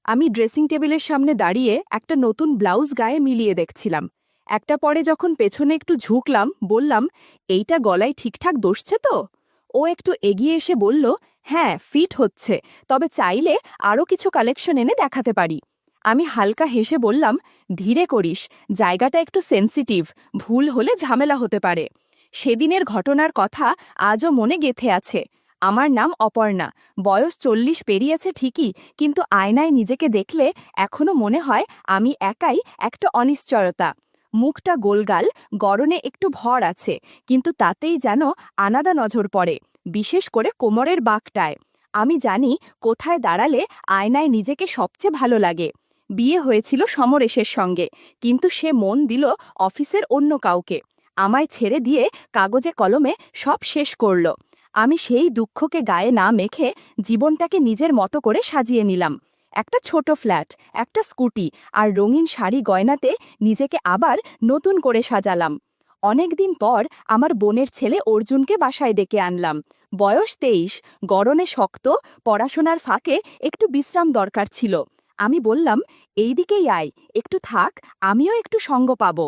আমি ড্রেসিং টেবিলের সামনে দাঁড়িয়ে একটা নতুন ব্লাউজ গায়ে মিলিয়ে দেখছিলাম। একটা পরে যখন পেছনে একটু ঝুঁকলাম, বললাম, এইটা গলায় ঠিকঠাক বসছে তো? ও একটু এগিয়ে এসে বলল, হ্যাঁ, ফিট হচ্ছে, তবে চাইলে আরও কিছু কালেকশন এনে দেখাতে পারি। আমি হালকা হেসে বললাম, ধীরে করিস, জায়গাটা একটু সেন্সিটিভ, ভুল হলে ঝামেলা হতে পারে। সেদিনের ঘটনার কথা আজও মনে গেঁথে আছে। আমার নাম অপর্ণা, বয়স 40 পেরিয়েছে ঠিকই, কিন্তু আয়নায় নিজেকে দেখলে এখনো মনে হয় আমি একাই একটা অনিশ্চয়তা। মুখটা গোলগাল, গড়নে একটু ভর আছে, কিন্তু তাতেই যেন আলাদা নজর পড়ে, বিশেষ করে কোমরের বাঁকটায়। আমি জানি কোথায় দাঁড়ালে আয়নায় নিজেকে সবচেয়ে ভালো লাগে। বিয়ে হয়েছিল সমরেশের সঙ্গে, কিন্তু সে মন দিল অফিসের অন্য কাউকে। আমায় ছেড়ে দিয়ে কাগজে কলমে সব শেষ করল। আমি সেই দুঃখকে গায়ে না মেখে জীবনটাকে নিজের মতো করে সাজিয়ে নিলাম। একটা ছোট ফ্ল্যাট, একটা স্কুটি আর রঙিন শাড়ি গয়নাতে নিজেকে আবার নতুন করে সাজালাম। অনেকদিন পর আমার বোনের ছেলে অর্জুনকে বাসায় ডেকে আনলাম। বয়স 23, গড়নে শক্ত, পড়াশোনার ফাঁকে একটু বিশ্রাম দরকার ছিল। আমি বললাম, এই দিকেই আয়, একটু থাক, আমিও একটু সঙ্গ পাব।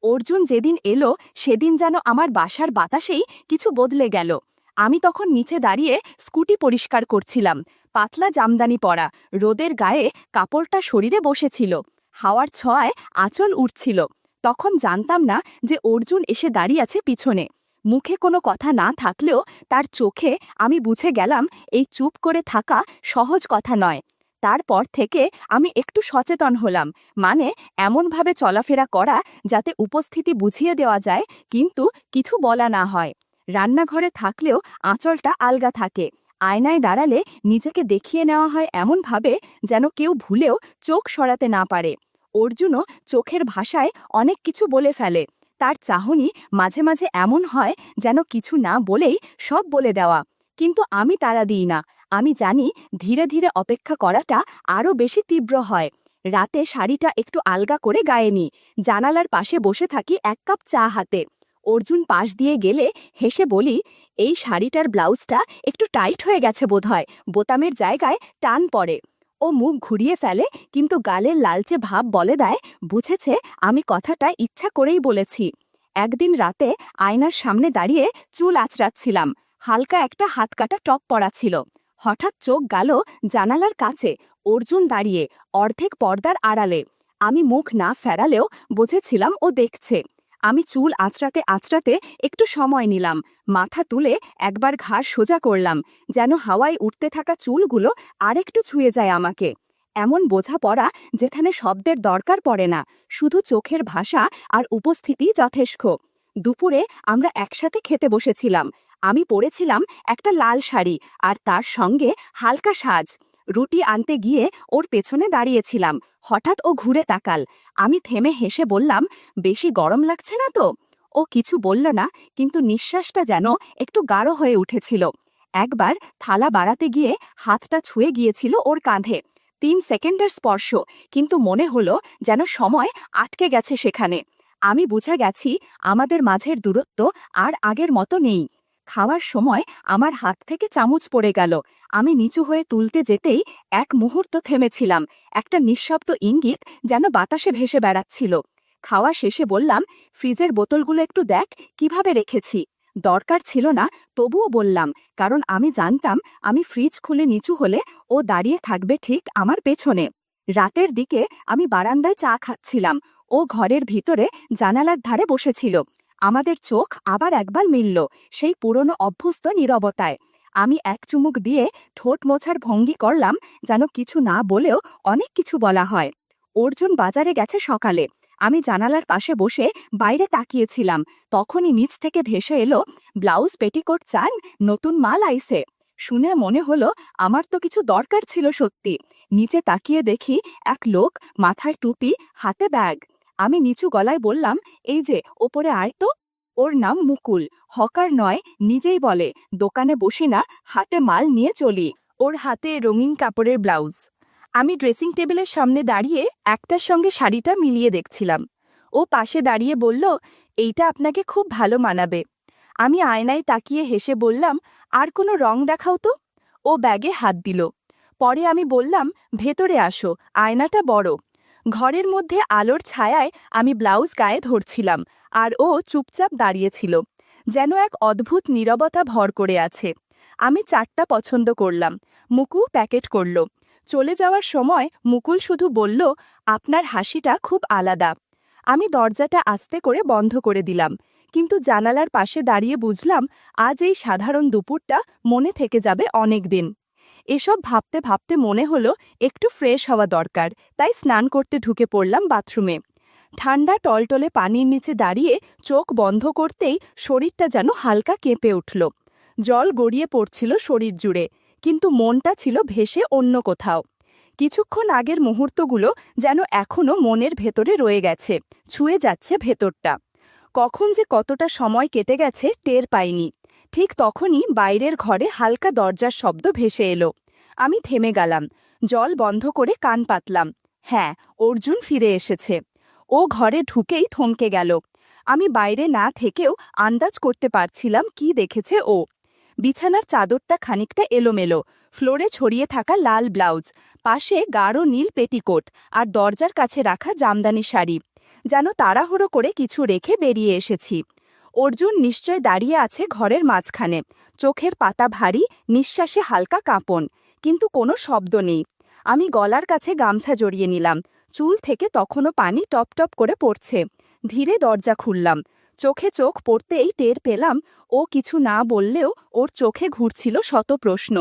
অর্জুন যেদিন এলো সেদিন যেন আমার বাসার বাতাসেই কিছু বদলে গেল। আমি তখন নিচে দাঁড়িয়ে স্কুটি পরিষ্কার করছিলাম। পাতলা জামদানি পরা, রোদের গায়ে কাপড়টা শরীরে বসেছিল, হাওয়ার ছোঁয়ায় আঁচল উঠছিল। তখন জানতাম না যে অর্জুন এসে দাঁড়িয়ে আছে পিছনে। মুখে কোনো কথা না থাকলেও তার চোখে আমি বুঝে গেলাম এই চুপ করে থাকা সহজ কথা নয়। তারপর থেকে আমি একটু সচেতন হলাম, মানে এমনভাবে চলাফেরা করা যাতে উপস্থিতি বুঝিয়ে দেওয়া যায়, কিন্তু কিছু বলা না হয়। রান্নাঘরে থাকলেও আঁচলটা আলগা থাকে। আয়নায় দাঁড়ালে নিজেকে দেখিয়ে নেওয়া হয় এমনভাবে যেন কেউ ভুলেও চোখ সরাতে না পারে। অর্জুনও চোখের ভাষায় অনেক কিছু বলে ফেলে। তার চাহনি মাঝে মাঝে এমন হয় যেন কিছু না বলেই সব বলে দেওয়া। কিন্তু আমি তাড়া দিই না। আমি জানি ধীরে ধীরে অপেক্ষা করাটা আরও বেশি তীব্র হয়। রাতে শাড়িটা একটু আলগা করে গায়ে নিই, জানালার পাশে বসে থাকি 1 কাপ চা হাতে। অর্জুন পাশ দিয়ে গেলে হেসে বলি, এই শাড়িটার ব্লাউজটা একটু টাইট হয়ে গেছে বোধহয়, বোতামের জায়গায় টান পড়ে। ও মুখ ঘুরিয়ে ফেলে, কিন্তু গালের লালচে ভাব বলে দেয় বুঝেছে আমি কথাটা ইচ্ছা করেই বলেছি। একদিন রাতে আয়নার সামনে দাঁড়িয়ে চুল আঁচড়াচ্ছিলাম। হালকা একটা হাতকাটা টপ পরা ছিল। হঠাৎ চোখ গেল জানালার কাছে, অর্জুন দাঁড়িয়ে, অর্ধেক পর্দার আড়ালে। আমি মুখ না ফেরালেও বুঝেছিলাম ও দেখছে। আমি চুল আঁচড়াতে আঁচড়াতে একটু সময় নিলাম, মাথা তুলে একবার ঘাড় সোজা করলাম, যেন হাওয়ায় উঠতে থাকা চুলগুলো আরেকটু ছুঁয়ে যায় আমাকে। এমন বোঝাপড়া যেখানে শব্দের দরকার পড়ে না, শুধু চোখের ভাষা আর উপস্থিতি যথেষ্ট। দুপুরে আমরা একসাথে খেতে বসেছিলাম। আমি পরেছিলাম একটা লাল শাড়ি আর তার সঙ্গে হালকা সাজ। রুটি আনতে গিয়ে ওর পেছনে দাঁড়িয়েছিলাম। হঠাৎ ও ঘুরে তাকাল। আমি থেমে হেসে বললাম, বেশি গরম লাগছে না তো? ও কিছু বলল না, কিন্তু নিঃশ্বাসটা যেন একটু গাঢ় হয়ে উঠেছিল। একবার থালা বাড়াতে গিয়ে হাতটা ছুঁয়ে গিয়েছিল ওর কাঁধে। 3 সেকেন্ডের স্পর্শ, কিন্তু মনে হলো যেন সময় আটকে গেছে সেখানে। আমি বুঝে গেছি আমাদের মাঝের দূরত্ব আর আগের মতো নেই। খাওয়ার সময় আমার হাত থেকে চামচ পড়ে গেল। আমি নিচু হয়ে তুলতে যেতেই এক মুহূর্ত থেমেছিলাম, একটা নিঃশব্দ ইঙ্গিত যেন বাতাসে ভেসে বেড়াচ্ছিল। খাওয়া শেষে বললাম, ফ্রিজের বোতলগুলো একটু দেখ কিভাবে রেখেছি। দরকার ছিল না, তবুও বললাম, কারণ আমি জানতাম আমি ফ্রিজ খুলে নিচু হলে ও দাঁড়িয়ে থাকবে ঠিক আমার পেছনে। রাতের দিকে আমি বারান্দায় চা খাচ্ছিলাম, ও ঘরের ভিতরে জানালার ধারে বসেছিল। আমাদের চোখ আবার একবার মিলল, সেই পুরনো অভ্যস্ত নীরবতায়। আমি এক চুমুক দিয়ে ঠোঁট মোছার ভঙ্গি করলাম, যেন কিছু না বলেও অনেক কিছু বলা হয়। অর্জুন বাজারে গেছে সকালে। আমি জানালার পাশে বসে বাইরে তাকিয়েছিলাম। তখনই নিচ থেকে ভেসে এলো, ব্লাউজ পেটিকোট চান, নতুন মাল আইছে। শুনে মনে হলো আমার তো কিছু দরকার ছিল সত্যি। নিচে তাকিয়ে দেখি এক লোক, মাথায় টুপি, হাতে ব্যাগ। আমি নিচু গলায় বললাম, এই যে ওপরে আয় তো। ওর নাম মুকুল, হকার নয়, নিজেই বলে দোকানে বসি না, হাতে মাল নিয়ে চলি। ওর হাতে রঙিন কাপড়ের ব্লাউজ। আমি ড্রেসিং টেবিলের সামনে দাঁড়িয়ে একটার সঙ্গে শাড়িটা মিলিয়ে দেখছিলাম। ও পাশে দাঁড়িয়ে বলল, এইটা আপনাকে খুব ভালো মানাবে। আমি আয়নায় তাকিয়ে হেসে বললাম, আর কোনো রং দেখাও তো। ও ব্যাগে হাত দিল। পরে আমি বললাম, ভেতরে আসো, আয়নাটা বড়। ঘরের মধ্যে আলোর ছায়ায় আমি ব্লাউজ গায়ে ধরছিলাম, আর ও চুপচাপ দাঁড়িয়েছিল, যেন এক অদ্ভুত নীরবতা ভর করে আছে। আমি 4টা পছন্দ করলাম। মুকু প্যাকেট করল। চলে যাওয়ার সময় মুকুল শুধু বলল, আপনার হাসিটা খুব আলাদা। আমি দরজাটা আস্তে করে বন্ধ করে দিলাম, কিন্তু জানালার পাশে দাঁড়িয়ে বুঝলাম আজ এই সাধারণ দুপুরটা মনে থেকে যাবে অনেক দিন। এসব ভাবতে ভাবতে মনে হলো একটু ফ্রেশ হওয়া দরকার, তাই স্নান করতে ঢুকে পড়লাম বাথরুমে। ঠান্ডা টলটলে পানির নিচে দাঁড়িয়ে চোখ বন্ধ করতেই শরীরটা যেন হালকা কেঁপে উঠল। জল গড়িয়ে পড়ছিল শরীর জুড়ে, কিন্তু মনটা ছিল ভেসে অন্য কোথাও। কিছুক্ষণ আগের মুহূর্তগুলো যেন এখনও মনের ভেতরে রয়ে গেছে, ছুঁয়ে যাচ্ছে ভেতরটা। কখন যে কতটা সময় কেটে গেছে টের পাইনি। ঠিক তখনই বাইরের ঘরে হালকা দরজার শব্দ ভেসে এলো। আমি থেমে গেলাম, জল বন্ধ করে কান পাতলাম। হ্যাঁ, অর্জুন ফিরে এসেছে। ও ঘরে ঢুকেই থমকে গেল। আমি বাইরে না থেকেও আন্দাজ করতে পারছিলাম কি দেখেছে ও। বিছানার চাদরটা খানিকটা এলোমেলো, ফ্লোরে ছড়িয়ে থাকা লাল ব্লাউজ, পাশে গাঢ় নীল পেটিকোট, আর দরজার কাছে রাখা জামদানি শাড়ি, যেন তাড়াহুড়ো করে কিছু রেখে বেরিয়ে এসেছি। অর্জুন নিশ্চয় দাঁড়িয়ে আছে ঘরের মাঝখানে, চোখের পাতা ভারী, নিঃশ্বাসে হালকা কাঁপন, কিন্তু কোনো শব্দ নেই। আমি গলার কাছে গামছা জড়িয়ে নিলাম, চুল থেকে তখনও পানি টপ টপ করে পড়ছে। ধীরে দরজা খুললাম। চোখে চোখ পড়তেই টের পেলাম ও কিছু না বললেও ওর চোখে ঘুরছিল শত প্রশ্ন,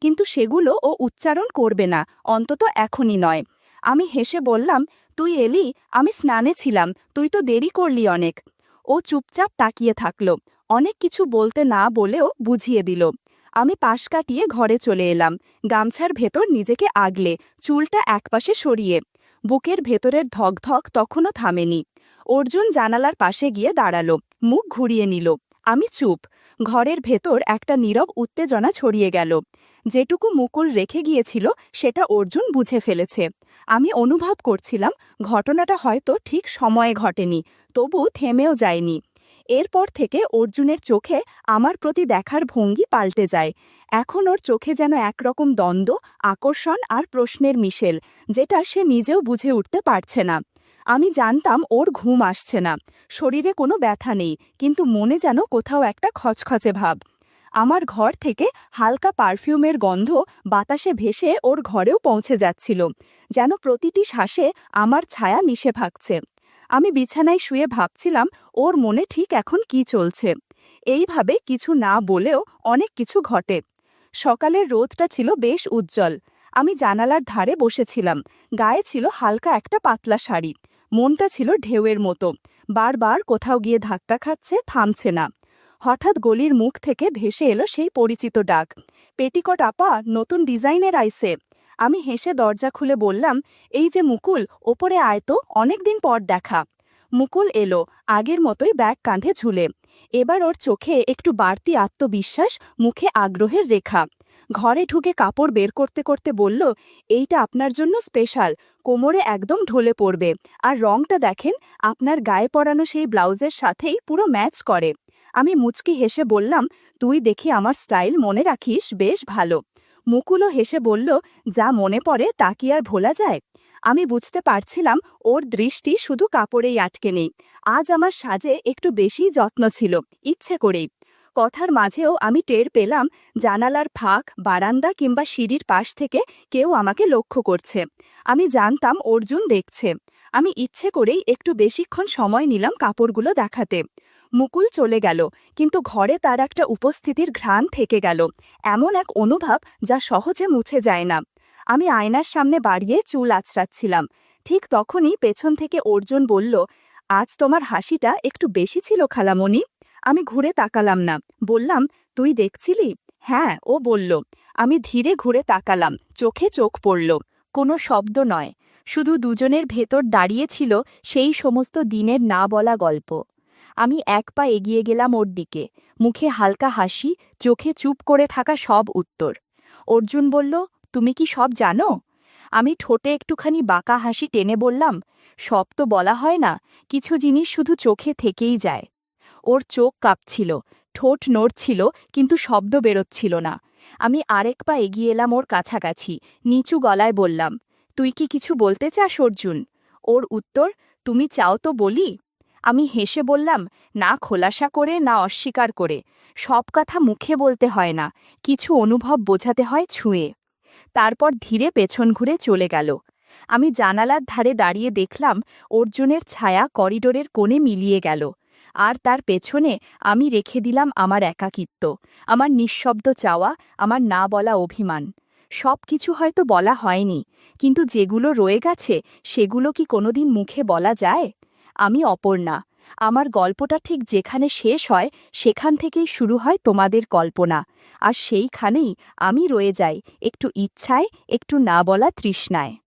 কিন্তু সেগুলো ও উচ্চারণ করবে না, অন্তত এখনই নয়। আমি হেসে বললাম, তুই এলি? আমি স্নানে ছিলাম, তুই তো দেরি করলি অনেক। ও চুপচাপ তাকিয়ে থাকল, অনেক কিছু বলতে না বলেও বুঝিয়ে দিল। আমি পাশ কাটিয়ে ঘরে চলে এলাম, গামছার ভেতর নিজেকে আগলে, চুলটা একপাশে সরিয়ে। বুকের ভেতরের ধকধক তখনও থামেনি। অর্জুন জানালার পাশে গিয়ে দাঁড়ালো, মুখ ঘুরিয়ে নিল। আমি চুপ। ঘরের ভেতর একটা নীরব উত্তেজনা ছড়িয়ে গেল। যেটুকু মুকুল রেখে গিয়েছিল সেটা অর্জুন বুঝে ফেলেছে। আমি অনুভব করছিলাম ঘটনাটা হয়তো ঠিক সময়ে ঘটেনি, তবু থেমেও যায়নি। এরপর থেকে অর্জুনের চোখে আমার প্রতি দেখার ভঙ্গি পাল্টে যায়। এখন ওর চোখে যেন একরকম দ্বন্দ্ব, আকর্ষণ আর প্রশ্নের মিশেল, যেটা সে নিজেও বুঝে উঠতে পারছে না। আমি জানতাম ওর ঘুম আসছে না, শরীরে কোনো ব্যথা নেই, কিন্তু মনে যেন কোথাও একটা খচখচে ভাব। আমার ঘর থেকে হালকা পারফিউমের গন্ধ বাতাসে ভেসে ওর ঘরেও পৌঁছে যাচ্ছিল, যেন প্রতিটি শ্বাসে আমার ছায়া মিশে থাকছে। আমি বিছানায় শুয়ে ভাবছিলাম ওর মনে ঠিক এখন কি চলছে। এইভাবে কিছু না বলেও অনেক কিছু ঘটে। সকালের রোদটা ছিল বেশ উজ্জ্বল। আমি জানালার ধারে বসেছিলাম, গায়ে ছিল হালকা একটা পাতলা শাড়ি। মনটা ছিল ঢেউয়ের মতো, বারবার কোথাও গিয়ে ধাক্কা খাচ্ছে, থামছে না। হঠাৎ গলির মুখ থেকে ভেসে এলো সেই পরিচিত ডাক, পেটিকোট আপা, নতুন ডিজাইনের আইসে। আমি হেসে দরজা খুলে বললাম, এই যে মুকুল, ওপরে আয় তো, অনেকদিন পর দেখা। মুকুল এলো, আগের মতোই ব্যাগ কাঁধে ঝুলে। এবার ওর চোখে একটু বাড়তি আত্মবিশ্বাস, মুখে আগ্রহের রেখা। ঘরে ঢুকে কাপড় বের করতে করতে বলল, এইটা আপনার জন্য স্পেশাল, কোমরে একদম ঢলে পড়বে, আর রংটা দেখেন, আপনার গায়ে পরানো সেই ব্লাউজের সাথেই পুরো ম্যাচ করে। আমি মুচকি হেসে বললাম, তুই দেখি আমার স্টাইল মনে রাখিস, বেশ ভালো। মুকুলও হেসে বলল, যা মনে পড়ে তা কি আর ভোলা যায়। আমি বুঝতে পারছিলাম ওর দৃষ্টি শুধু কাপড়েই আটকে নেই, আজ আমার সাজে একটু বেশি যত্ন ছিল, ইচ্ছে করেই। কথার মাঝেও আমি টের পেলাম জানালার ফাঁক, বারান্দা কিংবা সিঁড়ির পাশ থেকে কেউ আমাকে লক্ষ্য করছে। আমি জানতাম অর্জুন দেখছে। আমি ইচ্ছে করেই একটু বেশিক্ষণ সময় নিলাম কাপড়গুলো দেখাতে। মুকুল চলে গেল, কিন্তু ঘরে তার একটা উপস্থিতির ঘ্রাণ থেকে গেল, এমন এক অনুভব যা সহজে মুছে যায় না। আমি আয়নার সামনে বাড়িয়ে চুল আঁচড়াচ্ছিলাম। ঠিক তখনই পেছন থেকে অর্জুন বলল, আজ তোমার হাসিটা একটু বেশি ছিল খালামণি। আমি ঘুরে তাকালাম না, বললাম, তুই দেখছিলি? হ্যাঁ, ও বলল। আমি ধীরে ঘুরে তাকালাম, চোখে চোখ পড়ল। কোনো শব্দ নয়, শুধু দুজনের ভেতর দাঁড়িয়ে ছিল সেই সমস্ত দিনের না বলা গল্প। আমি এক পা এগিয়ে গেলাম ওর দিকে, মুখে হালকা হাসি, চোখে চুপ করে থাকা সব উত্তর। অর্জুন বলল, তুমি কি সব জানো? আমি ঠোঁটে একটুখানি বাঁকা হাসি টেনে বললাম, সব তো বলা হয় না, কিছু জিনিস শুধু চোখে থেকেই যায়। ওর চোখ কাঁপছিল, ঠোঁট নড়ছিল, কিন্তু শব্দ বেরোচ্ছিল না। আমি আরেক পা এগিয়ে এলাম ওর কাছাকাছি, নিচু গলায় বললাম, তুই কি কিছু বলতে চাস অর্জুন? ওর উত্তর, তুমি চাও তো বলি। আমি হেসে বললাম, না খোলাসা করে না অস্বীকার করে, সব কথা মুখে বলতে হয় না, কিছু অনুভব বোঝাতে হয় ছুঁয়ে। তারপর ধীরে পেছন ঘুরে চলে গেল। আমি জানালার ধারে দাঁড়িয়ে দেখলাম অর্জুনের ছায়া করিডোরের কোণে মিলিয়ে গেল, আর তার পেছনে আমি রেখে দিলাম আমার একাকিত্ব, আমার নিঃশব্দ চাওয়া, আমার না বলা অভিমান। সব কিছু হয়তো বলা হয়নি, কিন্তু যেগুলো রয়ে গেছে সেগুলো কি কোনোদিন মুখে বলা যায়? আমি অপর্ণা। আমার গল্পটা ঠিক যেখানে শেষ হয় সেখান থেকেই শুরু হয় তোমাদের কল্পনা, আর সেইখানেই আমি রয়ে যাই, একটু ইচ্ছায়, একটু না বলা তৃষ্ণায়।